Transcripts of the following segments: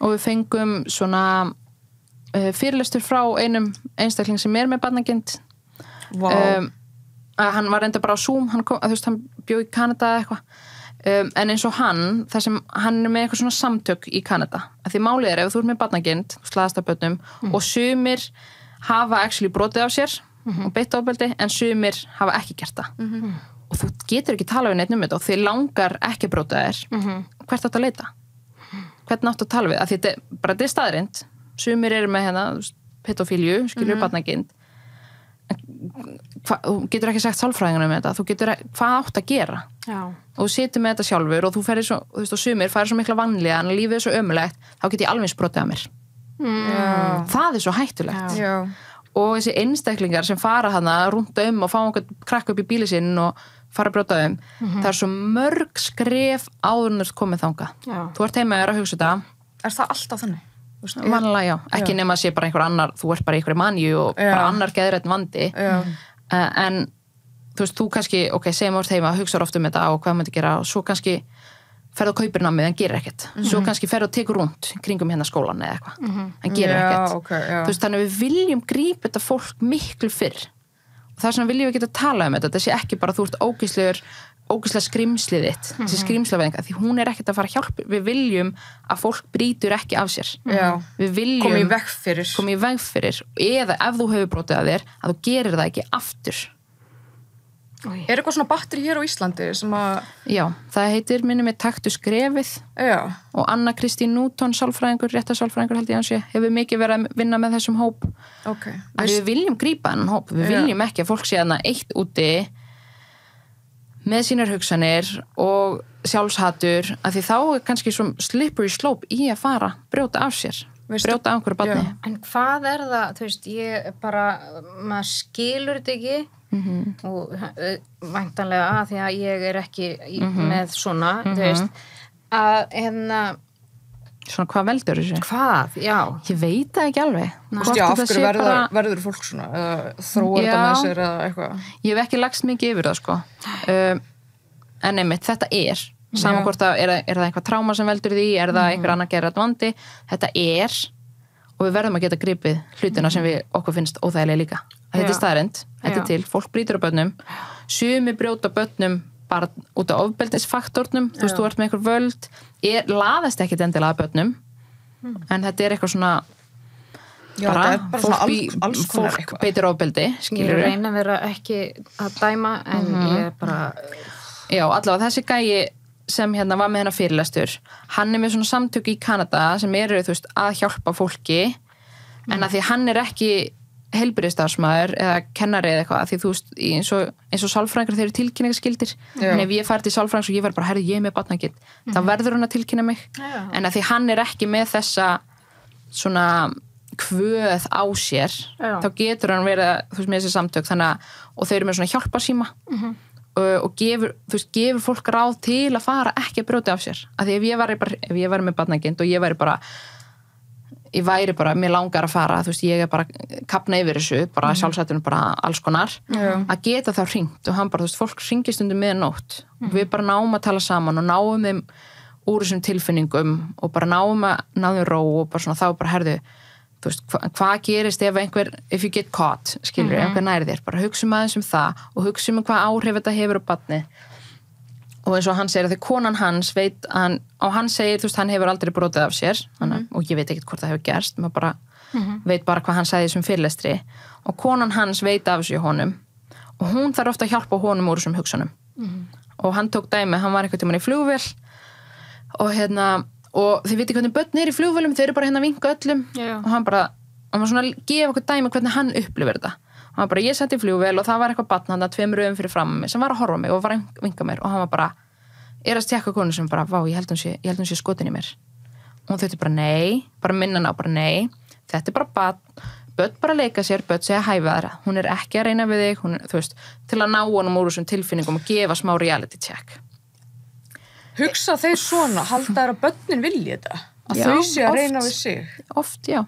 og við fengum svona fyrirlestur frá einum einstakling sem með barnagind hann var enda bara á Zoom hann bjó í Kanada eða eitthvað en eins og þar sem hann með eitthvað svona samtök í Kanada að því málið ef þú ert með barnagind slaðast af börnum og sumir hafa actually brotið á sér og beitt ofbeldi en sumir hafa ekki gert það og þú getur ekki tala við neitt þetta og þið langar ekki að brota þér hvert áttu að leita hvern áttu að tala við að þetta er staðrind sumir eru með pedofílju skilur barnagind þú getur ekki sagt sálfræðingunum með þetta þú getur hvað átt að gera og þú situr með þetta sjálfur og þú ferðir svo og sumir færir svo mikla vanlíða en lífið svo ömulegt þá get ég alveg sprotið að mér það er svo hættulegt og þessi einstaklingar sem fara hana rúnda og fá einhvern krakka upp í bíli sinn og fara að brjóta það er svo mörg skref áður en þú ert komið þangað þú ert heima að hugsa þetta Er það alltaf þannig? Vanlega, já. Ekki nema að sé bara einhver annar, þú ert bara einhver manju og bara annar geðrætt vandi. En þú kannski, segjum árt heima, hugsar oft þetta og hvað myndi gera og svo kannski ferð og kaupir námið en gerir ekkert. Svo kannski ferð og tekur rúnt kringum hérna skólan eða eitthvað. En gerir ekkert. Þannig við viljum grípa þetta fólk miklu fyrr. Og þess vegna viljum við geta tala þetta. Þetta sé ekki bara þú ert ógeðslega skrimslið þitt, þessi skrimslaveðinga því hún er ekkert að fara að hjálpa, við viljum að fólk brýtur ekki af sér við viljum koma í veg fyrir eða ef þú hefur brotið að þér að þú gerir það ekki aftur Er eitthvað svona batteri hér á Íslandi sem að Já, það heitir minnum með taktu skrefið og Anna Kristín Newton réttarsálfræðingur held ég hans hefur mikið verið að vinna með þessum hóp að við viljum grípa þennan hóp við viljum ekki að fólk sé þarna eitt úti með sínar hugsanir og sjálfshatur að því þá er kannski svona slippery slope í að fara brjóta af sér brjóta af einhverju barni En hvað er það, þú veist, ég bara maður skilur þetta ekki og væntanlega að því að ég er ekki með svona þú veist, að Svona hvað veldur þessu? Hvað, já Ég veit það ekki alveg af hverju verður fólk svona eða þróar þetta með sér eða eitthvað Ég hef ekki lagst mikið yfir það sko en einmitt, þetta saman hvort að er það eitthvað tráma sem veldur því er það einhver annar geðrætt vandi þetta og við verðum að geta gripið hlutina sem okkur finnst óþægilega líka þetta er staðrend, þetta er til, fólk brýtur á börnum sumir brjóta börnum bara út af ofbeldisfaktornum þú veist, þú ert með einhver völd laðast ekkit endilega að börnum en þetta er eitthvað svona fólk beitir ofbeldi ég reyna að vera ekki að dæma en ég er bara Já, allavega þessi gæi sem hérna var með hennar fyrirlestur hann er með svona samtök í Kanada sem eru þú veist að hjálpa fólki en að því hann er ekki heilbrigðisstarfsmaður eða kennari eða eitthvað því þú veist eins og sálfræðingar þeir eru tilkynningaskyldir en ef ég færi til sálfræðings og ég var bara herri ég er með barnagind þá verður hann að tilkynna mig en að því hann er ekki með þessa svona kvöð á sér þá getur hann verið þú veist með þessi samtök þannig og þeir eru með svona hjálparsíma og gefur fólk ráð til að fara ekki að brjóta af sér að því ef ég væri með barnagind og ég væri bara, mér langar að fara, þú veist, ég er bara kapna yfir þessu, bara sjálfsættunum bara alls konar, að geta þá hringt og hann bara, þú veist, fólk hringir stundum miðnótt og við bara náum að tala saman og náum þeim úr þessum tilfinningum og bara náum ró og bara svona þá bara herðu, þú veist, hvað gerist ef if you get caught, skilur, einhver nær þér, bara hugsum aðeins það og hugsum hvað áhrif þetta hefur á barni og eins og hann segir að því konan hans veit og hann segir, þú veist, hann hefur aldrei brotið af sér og ég veit ekkert hvort það hefur gerst maður bara veit bara hvað hann sagði þessum fyrirlestri og konan hans veit af þessu í honum og hún þarf ofta að hjálpa honum úr þessum hugsunum og hann tók dæmi, hann var einhvern tímann í flugvél og þið viti hvernig börn í flugvélum, þeir eru bara hérna að vinka öllum og hann var svona að gefa okkur dæmi hvernig hann upplifir þetta og hann bara, ég sett í flugvél og það var eitthvað barn hann að 2 röðum fyrir fram mig sem var að horfa mig og var að vinka mér og hann var bara að stjekka konu sem bara, vá, ég held hún sé skotin í mér og hún þurfti bara, nei, bara minna hana bara, nei, þetta er bara börn bara leika sér, börn segja hæfi aðra hún er ekki að reyna við þig, þú veist til að ná honum úr þessum tilfinningum og gefa smá reality check Hugsa þeir svona, halda þær að börnin vilji þetta að þau sé að reyna við sig Oft, já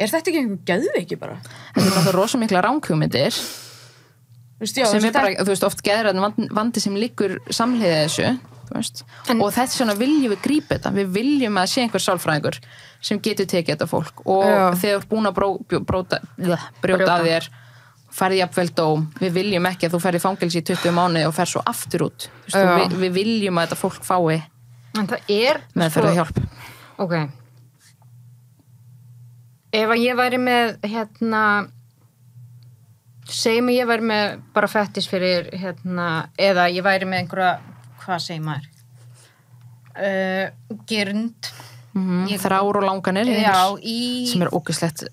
Er þetta ekki einhver geðveiki bara? Þetta er náttúrulega rosa mikla ránkugmyndir sem er bara, þú veist, oft geðræðan vandi sem liggur samhliða þessu, þú og þess vegna viljum við grípa þetta, við viljum að sé einhver sálfræðingur sem getur tekið þetta fólk og þegar þú ert búin að brjóta af þér farið jafnvel dóm, við viljum ekki að þú ferð í fangelsi í 20 mánuði og ferð svo aftur út við viljum að þetta fólk fái meðferð hjálp. Ok, ef að ég væri með segjum ég væri með bara fettis fyrir eða ég væri með einhverja, hvað segir maður girnd þrár og langanir sem ógeðslegt,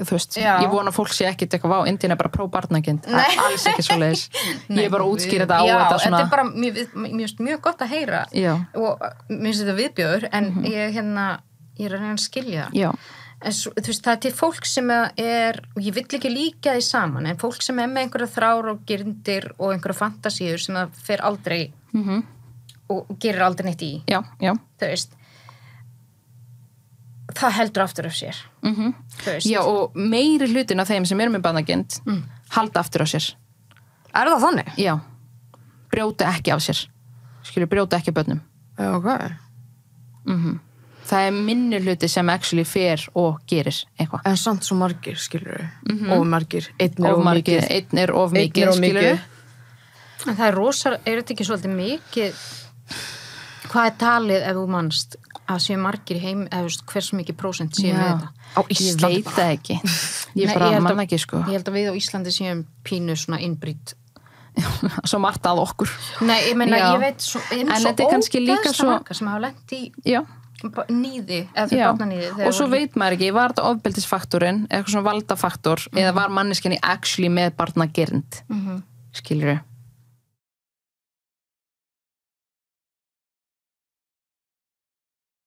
þú veist ég vona að fólk sé ekkit eitthvað á Indín er bara próbarnakind, alls ekki svoleiðis ég er bara að útskýra þetta á þetta svona þetta er bara mjög gott að heyra og mér finnst þetta viðbjóður en ég er að reyna að skilja en svo, þú veist, það er til fólk sem er og ég vill ekki líka því saman en fólk sem er með einhverja þrár og girndir og einhverja fantasíur sem það fer aldrei og gerir aldrei neitt í þú veist það heldur aftur af sér já og meiri hlutin af þeim sem eru með barnakind halda aftur af sér það þannig? já, brjóta ekki af sér brjóta ekki börnum ok það er minni hluti sem actually fer og gerir eitthvað. En samt svo margir, skilur of margir, einn er of mikið, skilur En það er þetta ekki svolítið mikið hvað er talið ef þú manst að séu margir í heim eða hversu mikið prósent séu með þetta? Á Íslandi ég veit það ekki. Ég bara mann ekki, sko. Ég held að við á Íslandi séum pínu svona innbrýtt svo margt að okkur. Nei, ég meina, ég veit svo, en þetta er kannski líka svo marga sem hafa lent í já nýði eða fyrir barnanýði og svo veit maður ekki, var þetta ofbeldisfaktorinn eitthvað svona valdafaktor eða var manneskjan í actually með barnagirnd skilurðu